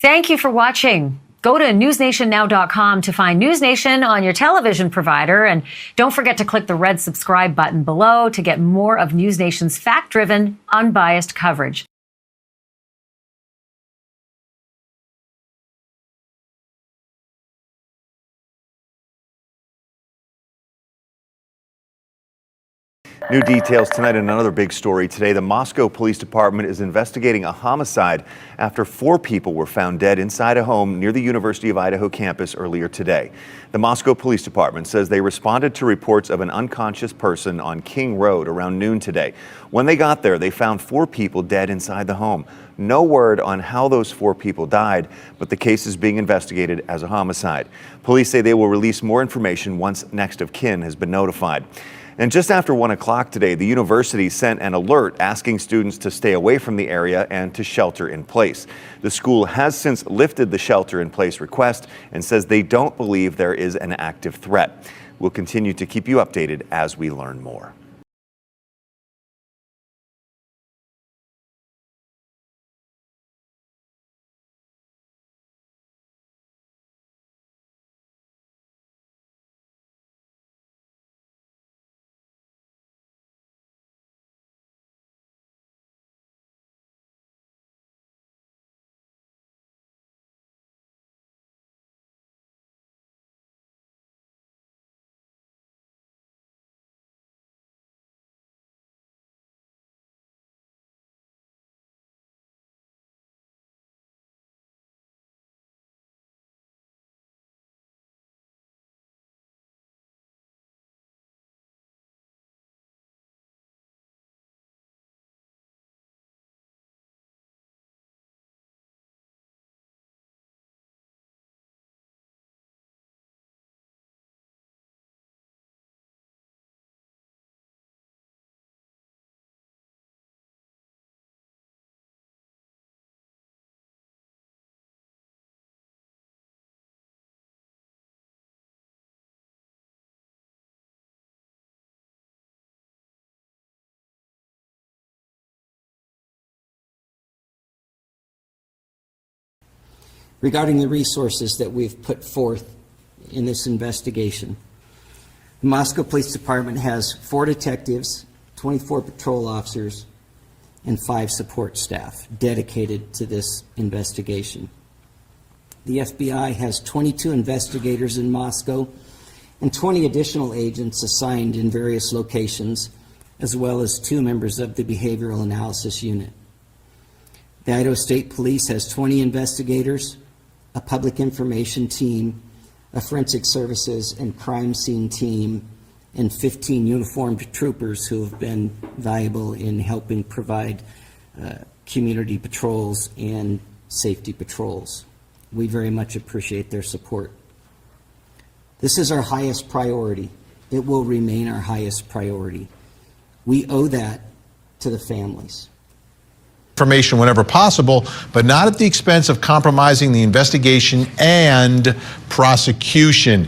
Thank you for watching. Go to newsnationnow.com to find News Nation on your television provider. And don't forget to click the red subscribe button below to get more of News Nation's fact-driven, unbiased coverage. New details tonight in another big story. Today, the Moscow Police Department is investigating a homicide after 4 people were found dead inside a home near the University of Idaho campus earlier today. The Moscow Police Department says they responded to reports of an unconscious person on King Road around noon today. When they got there, they found 4 people dead inside the home. No word on how those 4 people died, but the case is being investigated as a homicide. Police say they will release more information once next of kin has been notified. And just after 1 o'clock today, the university sent an alert asking students to stay away from the area and to shelter in place. The school has since lifted the shelter in place request and says they don't believe there is an active threat. We'll continue to keep you updated as we learn more. Regarding the resources that we've put forth in this investigation, the Moscow Police Department has 4 detectives, 24 patrol officers, and 5 support staff dedicated to this investigation. The FBI has 22 investigators in Moscow and 20 additional agents assigned in various locations, as well as 2 members of the Behavioral Analysis Unit. The Idaho State Police has 20 investigators, a public information team, a forensic services and crime scene team, and 15 uniformed troopers who have been valuable in helping provide community patrols and safety patrols. We very much appreciate their support. This is our highest priority. It will remain our highest priority. We owe that to the families. Information whenever possible, but not at the expense of compromising the investigation and prosecution.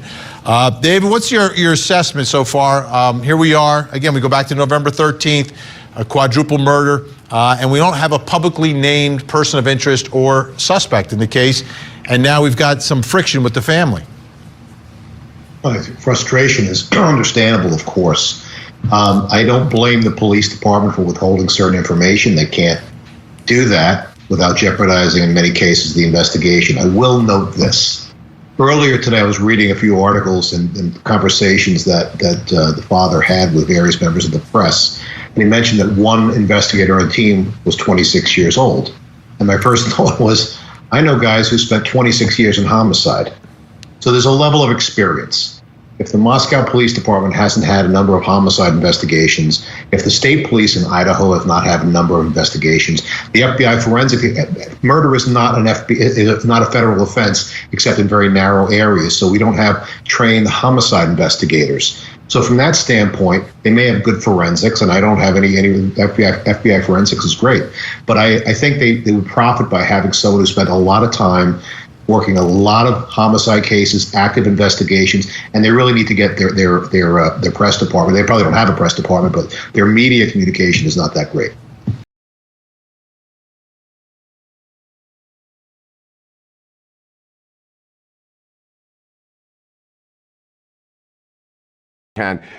David, what's your assessment so far? Here we are. Again, we go back to November 13th, a quadruple murder, and we don't have a publicly named person of interest or suspect in the case, and now we've got some friction with the family. Well, frustration is understandable, of course. I don't blame the police department for withholding certain information. They can't do that without jeopardizing, in many cases, the investigation. I will note this. Earlier today, I was reading a few articles and conversations that the father had with various members of the press, and he mentioned that one investigator on the team was 26 years old. And my first thought was, I know guys who spent 26 years in homicide. So there's a level of experience. If the Moscow Police Department hasn't had a number of homicide investigations, if the state police in Idaho have not had a number of investigations, the FBI forensic murder is not a federal offense except in very narrow areas. So we don't have trained homicide investigators. So from that standpoint, they may have good forensics, and I don't have any FBI forensics is great, but I think they would profit by having someone who spent a lot of time working a lot of homicide cases, active investigations, and they really need to get their press department. They probably don't have a press department, but their media communication is not that great.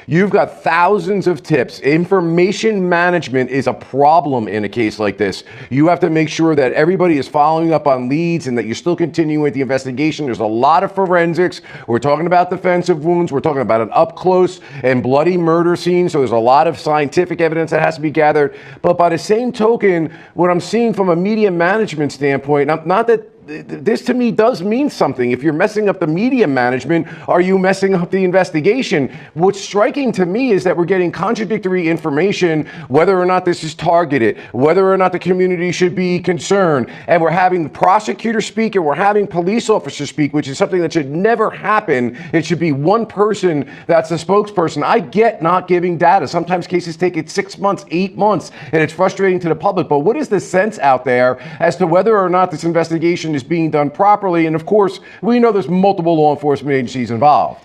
You've got thousands of tips. Information management is a problem in a case like this. You have to make sure that everybody is following up on leads and that you're still continuing with the investigation. There's a lot of forensics. We're talking about defensive wounds. We're talking about an up close and bloody murder scene. So there's a lot of scientific evidence that has to be gathered. But by the same token, what I'm seeing from a media management standpoint, not that this to me does mean something. If you're messing up the media management, are you messing up the investigation? What's striking to me is that we're getting contradictory information, whether or not this is targeted, whether or not the community should be concerned. And we're having the prosecutor speak and we're having police officers speak, which is something that should never happen. It should be one person that's the spokesperson. I get not giving data. Sometimes cases take it 6 months, 8 months, and it's frustrating to the public. But what is the sense out there as to whether or not this investigation is being done properly? And of course, we know there's multiple law enforcement agencies involved.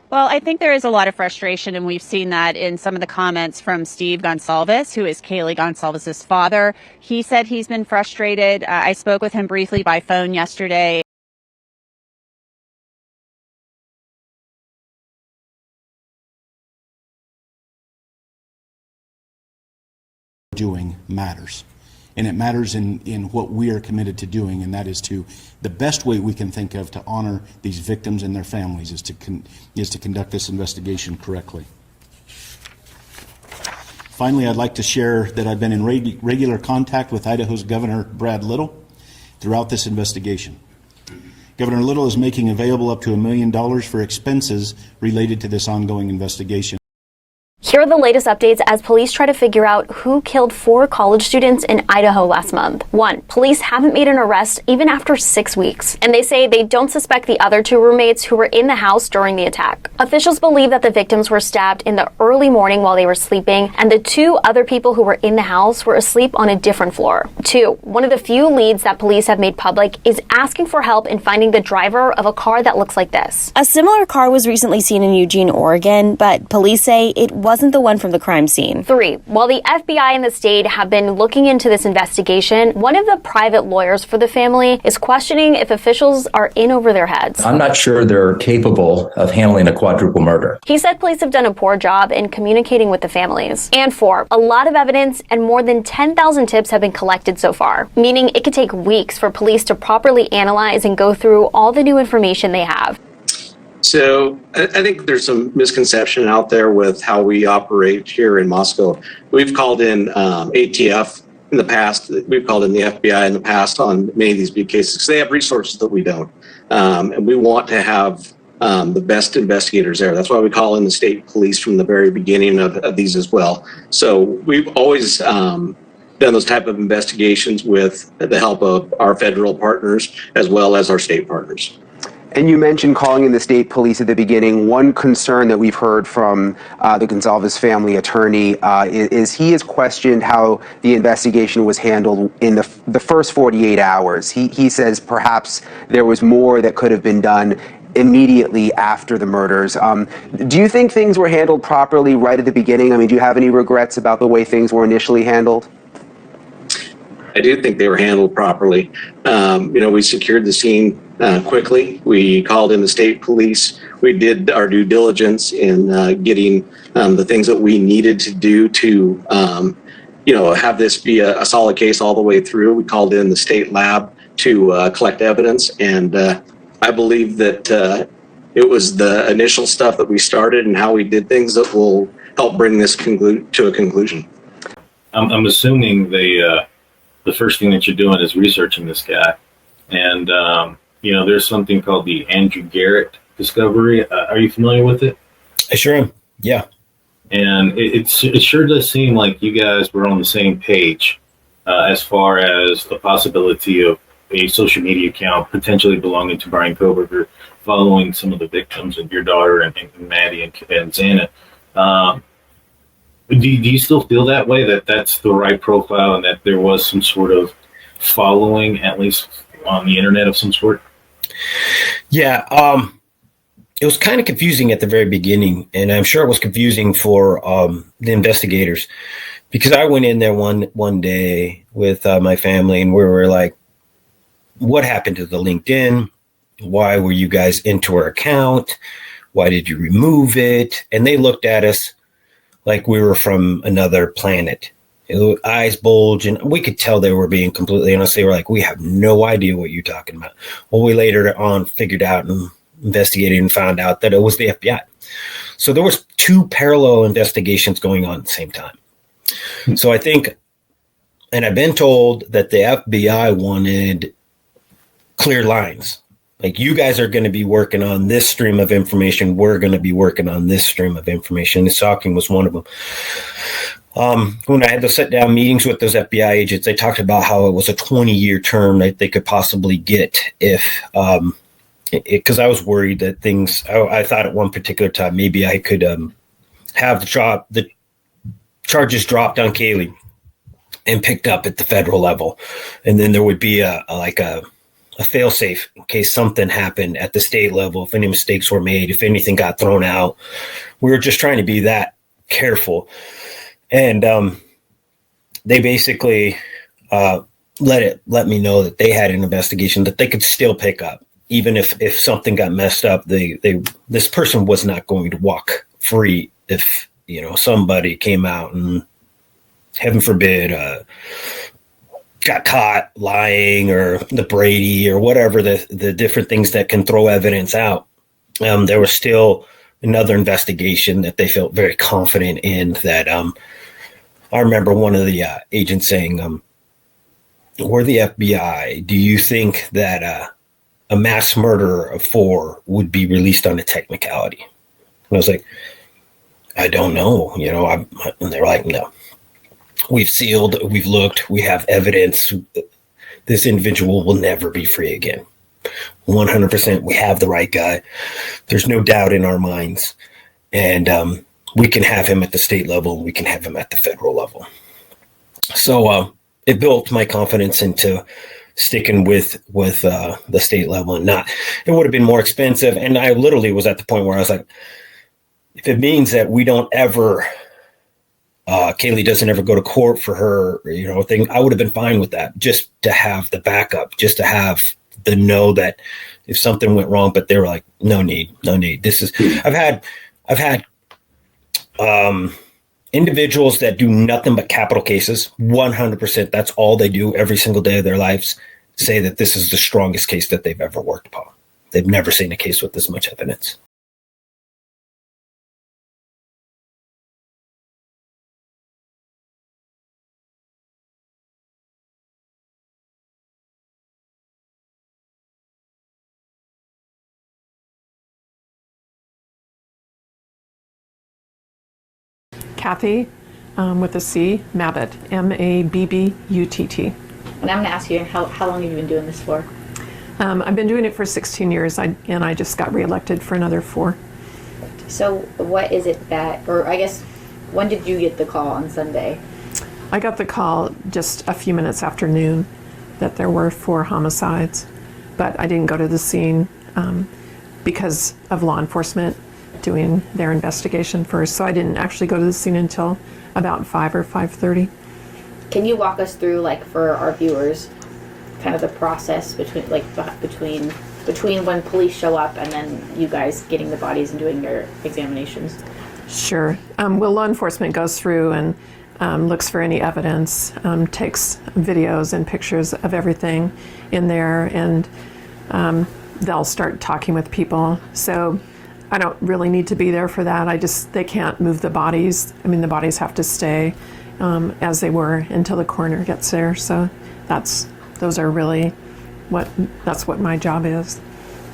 Well, I think there is a lot of frustration, and we've seen that in some of the comments from Steve Gonsalves, who is Kaylee Gonsalves' father. He said he's been frustrated. I spoke with him briefly by phone yesterday. Doing matters. And it matters in what we are committed to doing, and that is to the best way we can think of to honor these victims and their families is to conduct this investigation correctly. Finally, I'd like to share that I've been in regular contact with Idaho's Governor Brad Little throughout this investigation. Governor Little is making available up to $1 million for expenses related to this ongoing investigation. Here are the latest updates as police try to figure out who killed 4 college students in Idaho last month. 1, police haven't made an arrest even after 6 weeks, and they say they don't suspect the other 2 roommates who were in the house during the attack. Officials believe that the victims were stabbed in the early morning while they were sleeping, and the 2 other people who were in the house were asleep on a different floor. 2, one of the few leads that police have made public is asking for help in finding the driver of a car that looks like this. A similar car was recently seen in Eugene, Oregon, but police say it wasn't the one from the crime scene. 3, while the FBI and the state have been looking into this investigation, one of the private lawyers for the family is questioning if officials are in over their heads. I'm not sure they're capable of handling a quadruple murder. He said police have done a poor job in communicating with the families. And 4, a lot of evidence and more than 10,000 tips have been collected so far, meaning it could take weeks for police to properly analyze and go through all the new information they have. So I think there's some misconception out there with how we operate here in Moscow. We've called in ATF in the past. We've called in the FBI in the past on many of these big cases. They have resources that we don't. And we want to have the best investigators there. That's why we call in the state police from the very beginning of these as well. So we've always done those type of investigations with the help of our federal partners as well as our state partners. And you mentioned calling in the state police at the beginning. One concern that we've heard from the Gonsalves family attorney is he has questioned how the investigation was handled in the first 48 hours. He says perhaps there was more that could have been done immediately after the murders. Do you think things were handled properly right at the beginning? I mean, do you have any regrets about the way things were initially handled? I do think they were handled properly. We secured the scene quickly. We called in the state police. We did our due diligence in getting the things that we needed to do to, have this be a solid case all the way through. We called in the state lab to collect evidence, and I believe that it was the initial stuff that we started and how we did things that will help bring this to a conclusion. I'm assuming the first thing that you're doing is researching this guy. And, there's something called the Andrew Garrett discovery. Are you familiar with it? I sure am. Yeah. And it sure does seem like you guys were on the same page as far as the possibility of a social media account potentially belonging to Brian Koberger following some of the victims and your daughter and Maddie and Xana. Do you still feel that way, that that's the right profile and that there was some sort of following, at least on the internet, of some sort? Yeah. It was kind of confusing at the very beginning, and I'm sure it was confusing for the investigators, because I went in there one day with my family, and we were like, what happened to the LinkedIn? Why were you guys into our account? Why did you remove it? And they looked at us like we were from another planet. Eyes bulge, and we could tell they were being completely honest. They were like, we have no idea what you're talking about. Well, we later on figured out and investigated and found out that it was the FBI. So there was 2 parallel investigations going on at the same time. So I think, and I've been told that the FBI wanted clear lines. Like, you guys are going to be working on this stream of information. We're going to be working on this stream of information. The stalking was one of them. When I had to sit down meetings with those FBI agents, they talked about how it was a 20-year term that they could possibly get if, because I was worried that things, I thought at one particular time, maybe I could have the charges dropped on Kaylee and picked up at the federal level. And then there would be a fail-safe in case something happened at the state level, if any mistakes were made, if anything got thrown out. We were just trying to be that careful. And they basically let me know that they had an investigation that they could still pick up. Even if something got messed up, this person was not going to walk free if, somebody came out and, heaven forbid, got caught lying, or the Brady, or whatever the different things that can throw evidence out. There was still another investigation that they felt very confident in. That I remember one of the agents saying, "We're the FBI. Do you think that a mass murder of 4 would be released on a technicality?" And I was like, "I don't know." And they're like, "No. We've sealed, we've looked, we have evidence. This individual will never be free again. 100%, we have the right guy. There's no doubt in our minds. And we can have him at the state level, we can have him at the federal level." So it built my confidence into sticking with the state level and not. It would have been more expensive. And I literally was at the point where I was like, if it means that we don't ever... Kaylee doesn't ever go to court for her, thing, I would have been fine with that, just to have the backup, just to have the know that if something went wrong. But they were like, no need. This is, I've had individuals that do nothing but capital cases, 100%. That's all they do every single day of their lives, say that this is the strongest case that they've ever worked upon. They've never seen a case with this much evidence. Cathy, with a C, Mabbutt, Mabbutt. And I'm going to ask you, how long have you been doing this for? I've been doing it for 16 years, and I just got reelected for another 4. So what is it that, or I guess, when did you get the call on Sunday? I got the call just a few minutes after noon that there were 4 homicides, but I didn't go to the scene because of law enforcement doing their investigation first. So I didn't actually go to the scene until about 5 or 5:30. Can you walk us through, like, for our viewers, kind of the process between when police show up and then you guys getting the bodies and doing your examinations? Sure. Well, law enforcement goes through and looks for any evidence, takes videos and pictures of everything in there, and they'll start talking with people. So I don't really need to be there for that. They can't move the bodies. I mean, the bodies have to stay as they were until the coroner gets there. So that's what my job is,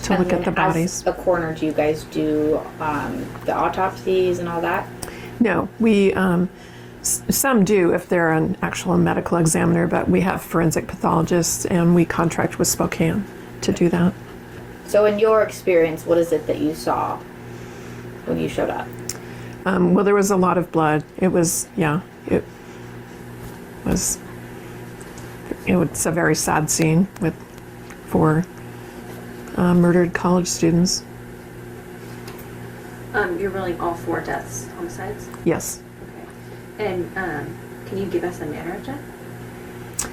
to look at the bodies. As a coroner, do you guys do the autopsies and all that? No, we some do if they're an actual medical examiner, but we have forensic pathologists and we contract with Spokane to do that. So in your experience, what is it that you saw when you showed up? Well, there was a lot of blood. It was a very sad scene with 4 murdered college students. You're ruling all 4 deaths homicides? Yes. Okay. And can you give us a manner of death?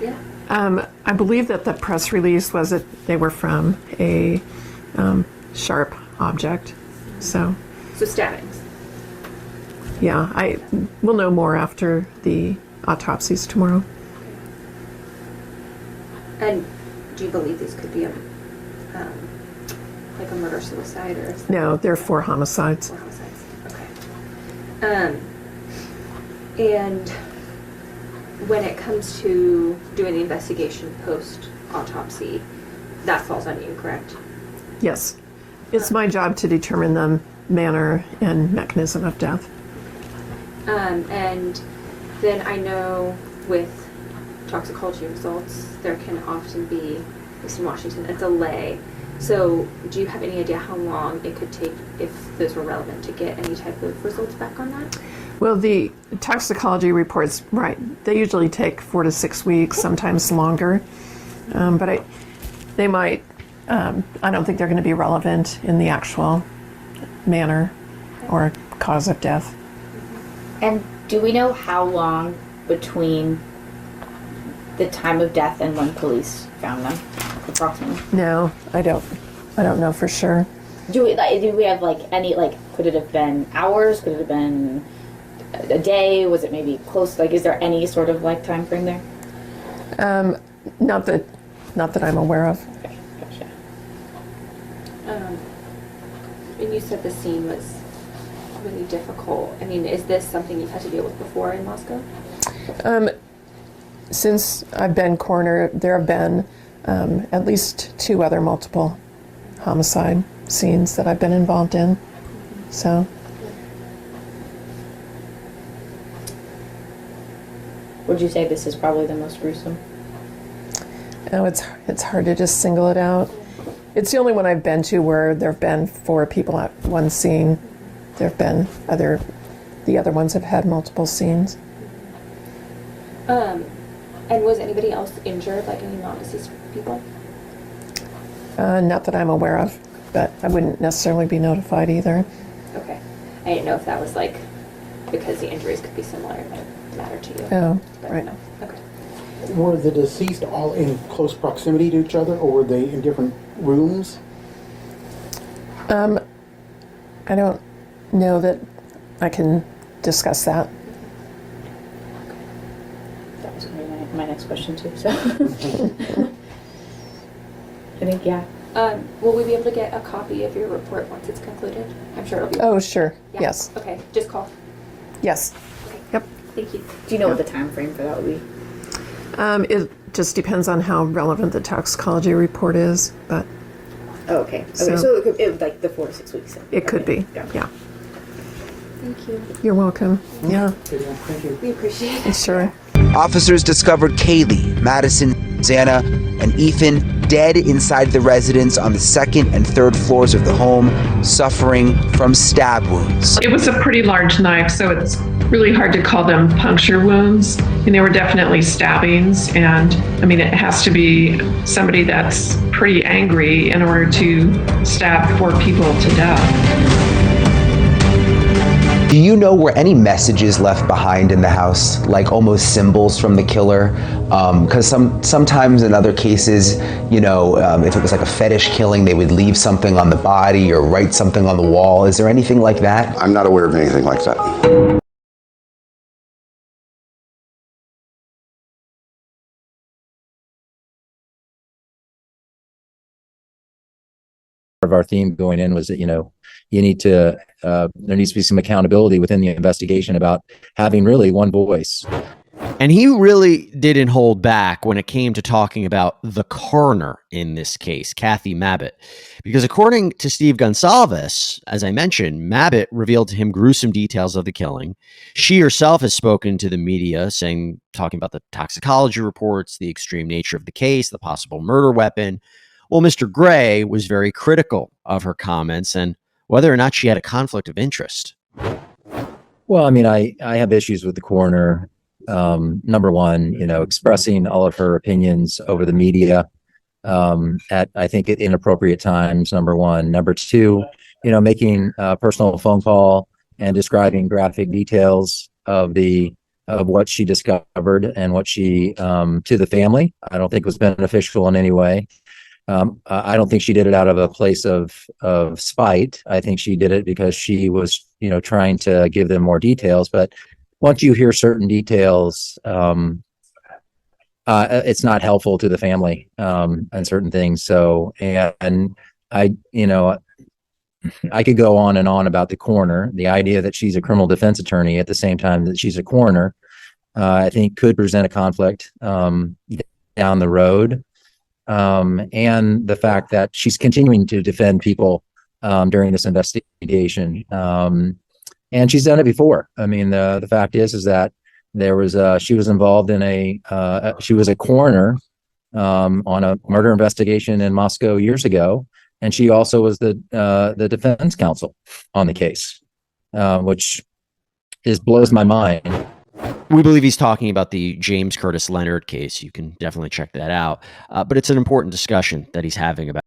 Yeah. I believe that the press release was that they were from a sharp object. So stabbings. yeah, we'll know more after the autopsies tomorrow. And do you believe these could be like a murder-suicide or? No, they're 4 homicides. 4 homicides. Okay. And when it comes to doing the investigation post-autopsy, that falls on you, correct? Yes. It's my job to determine the manner and mechanism of death. And then I know with toxicology results, there can often be, at least in Washington, a delay. So do you have any idea how long it could take, if those were relevant, to get any type of results back on that? Well, the toxicology reports, right, they usually take 4 to 6 weeks, sometimes longer. But they might, I don't think they're going to be relevant in the actual manner or cause of death. And do we know how long between the time of death and when police found them, approximately? No, I don't know for sure. Do we have like any, like, could it have been hours? Could it have been a day? Was it maybe close? Like, is there any sort of like time frame there? Not that I'm aware of. Okay, gotcha. And you said the scene was really difficult. I mean, is this something you've had to deal with before in Moscow? Since I've been coroner, there have been at least 2 other multiple homicide scenes that I've been involved in. So. Would you say this is probably the most gruesome? Oh, it's hard to just single it out. It's the only one I've been to where there have been 4 people at one scene. There have been the other ones have had multiple scenes. And was anybody else injured, like any non-deceased people? Not that I'm aware of, but I wouldn't necessarily be notified either. Okay. I didn't know if that was like, because the injuries could be similar, it might matter to you. Oh, But right. no. Okay. Were the deceased all in close proximity to each other, or were they in different rooms? I don't know that I can discuss that. That was going to be my next question too. So, I think yeah. Will we be able to get a copy of your report once it's concluded? I'm sure it'll be. Oh, sure. Yeah. Yes. Okay. Just call. Yes. Okay. Yep. Thank you. Do you know what the time frame for that would be? It just depends on how relevant the toxicology report is, but. Oh, okay. Okay. So- So it would like the 4 to 6 weeks. Then. It could Okay. be. Gotcha. Yeah. Thank you. You're welcome. Yeah. Thank you. We appreciate it. Sure. Officers discovered Kaylee, Madison, Xana, and Ethan dead inside the residence on the 2nd and 3rd floors of the home, suffering from stab wounds. It was a pretty large knife, so it's really hard to call them puncture wounds. And they were definitely stabbings. And I mean, it has to be somebody that's pretty angry in order to stab 4 people to death. Do you know were any messages left behind in the house, like almost symbols from the killer? Because sometimes in other cases, you know, if it was like a fetish killing, they would leave something on the body or write something on the wall. Is there anything like that? I'm not aware of anything like that. Of our theme going in was that, you know, you need to, there needs to be some accountability within the investigation about having really one voice. And he really didn't hold back when it came to talking about the coroner in this case, CathyMabbutt. Because according to Steve Gonsalves, as I mentioned, Mabbutt revealed to him gruesome details of the killing. She herself has spoken to the media, talking about the toxicology reports, the extreme nature of the case, the possible murder weapon. Well, Mr. Gray was very critical of her comments and whether or not she had a conflict of interest. Well, I mean, I have issues with the coroner. Number one, you know, expressing all of her opinions over the media at, I think, at inappropriate times, number one. Number two, you know, making a personal phone call and describing graphic details of what she discovered and what she to the family, I don't think was beneficial in any way. I don't think she did it out of a place of spite. I think she did it because she was, trying to give them more details. But once you hear certain details, it's not helpful to the family and certain things. So, and I could go on and on about the coroner. The idea that she's a criminal defense attorney at the same time that she's a coroner, I think could present a conflict down the road. And the fact that she's continuing to defend people during this investigation. And she's done it before. I mean, the fact is that there was she was involved in she was a coroner on a murder investigation in Moscow years ago. And she also was the defense counsel on the case, which blows my mind. We believe he's talking about the James Curtis Leonard case. You can definitely check that out. But it's an important discussion that he's having about.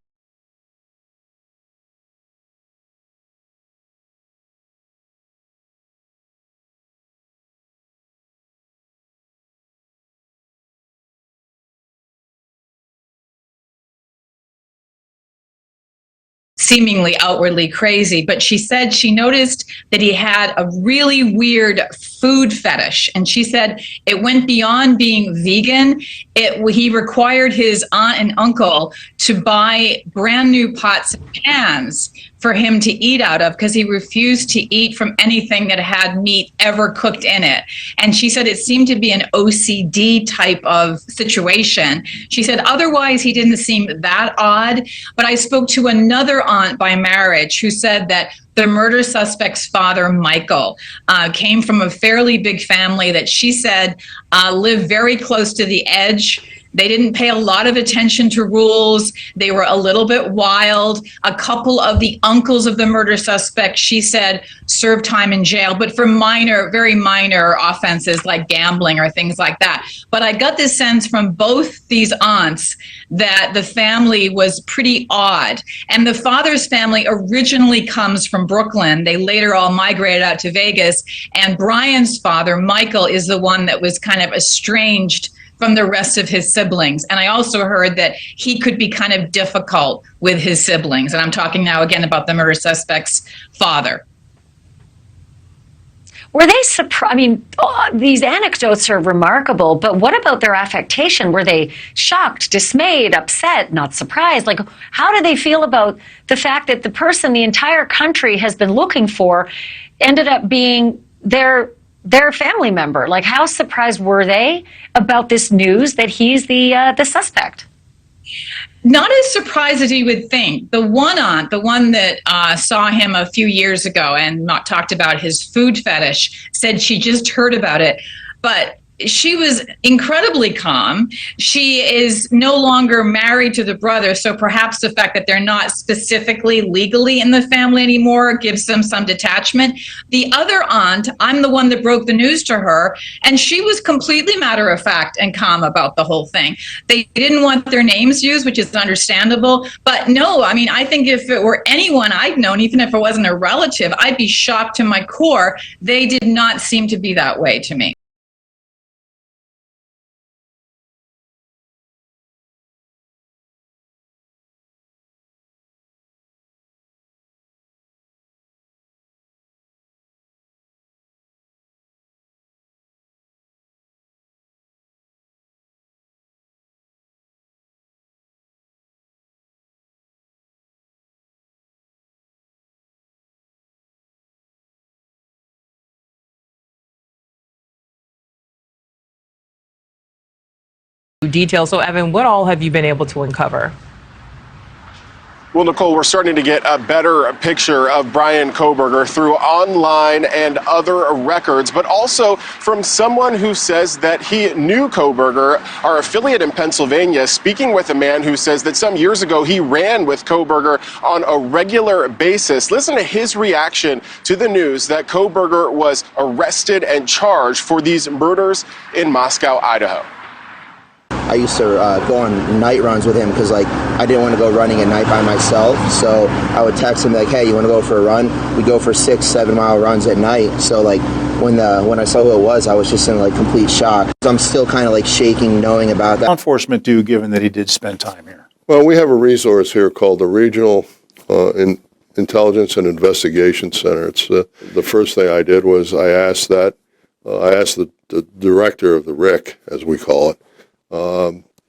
Seemingly outwardly crazy, but she said she noticed that he had a really weird food fetish, and she said it went beyond being vegan. He required his aunt and uncle to buy brand new pots and pans for him to eat out of because he refused to eat from anything that had meat ever cooked in it. And she said it seemed to be an OCD type of situation. She said otherwise he didn't seem that odd, but I spoke to another aunt by marriage who said that the murder suspect's father, Michael, came from a fairly big family that she said lived very close to the edge. They didn't pay a lot of attention to rules. They were a little bit wild. A couple of the uncles of the murder suspect, she said, served time in jail, but for very minor offenses like gambling or things like that. But I got this sense from both these aunts that the family was pretty odd. And the father's family originally comes from Brooklyn. They later all migrated out to Vegas. And Brian's father, Michael, is the one that was kind of estranged from the rest of his siblings. And I also heard that he could be kind of difficult with his siblings. And I'm talking now again about the murder suspect's father. Were they surprised? I mean, these anecdotes are remarkable, but what about their affectation? Were they shocked, dismayed, upset, not surprised? Like, how do they feel about the fact that the person the entire country has been looking for ended up being their family member? Like, how surprised were they about this news that he's the suspect? Not as surprised as you would think. The one aunt, the one that saw him a few years ago and talked about his food fetish, said she just heard about it. But she was incredibly calm. She is no longer married to the brother, so perhaps the fact that they're not specifically legally in the family anymore gives them some detachment. The other aunt, I'm the one that broke the news to her, and she was completely matter of fact and calm about the whole thing. They didn't want their names used, which is understandable. But no, I mean, I think if it were anyone I'd known, even if it wasn't a relative, I'd be shocked to my core. They did not seem to be that way to me. Details. So, Evan, what all have you been able to uncover? Well, Nicole, we're starting to get a better picture of Brian Kohberger through online and other records, but also from someone who says that he knew Kohberger, our affiliate in Pennsylvania, speaking with a man who says that some years ago he ran with Kohberger on a regular basis. Listen to his reaction to the news that Kohberger was arrested and charged for these murders in Moscow, Idaho. I used to go on night runs with him because I didn't want to go running at night by myself. So I would text him hey, you want to go for a run? We'd go for 6-7 mile runs at night. So when I saw who it was, I was just in complete shock. I'm still kind of shaking knowing about that. Law enforcement do, given that he did spend time here? Well, we have a resource here called the Regional Intelligence and Investigation Center. It's the first thing I did was I asked the director of the RIC, as we call it,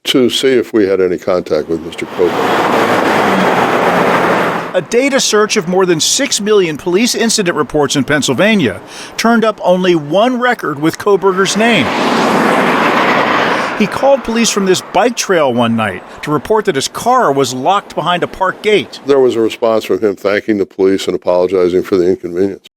to see if we had any contact with Mr. Koberger. A data search of more than 6 million police incident reports in Pennsylvania turned up only one record with Koberger's name. He called police from this bike trail one night to report that his car was locked behind a park gate. There was a response from him thanking the police and apologizing for the inconvenience.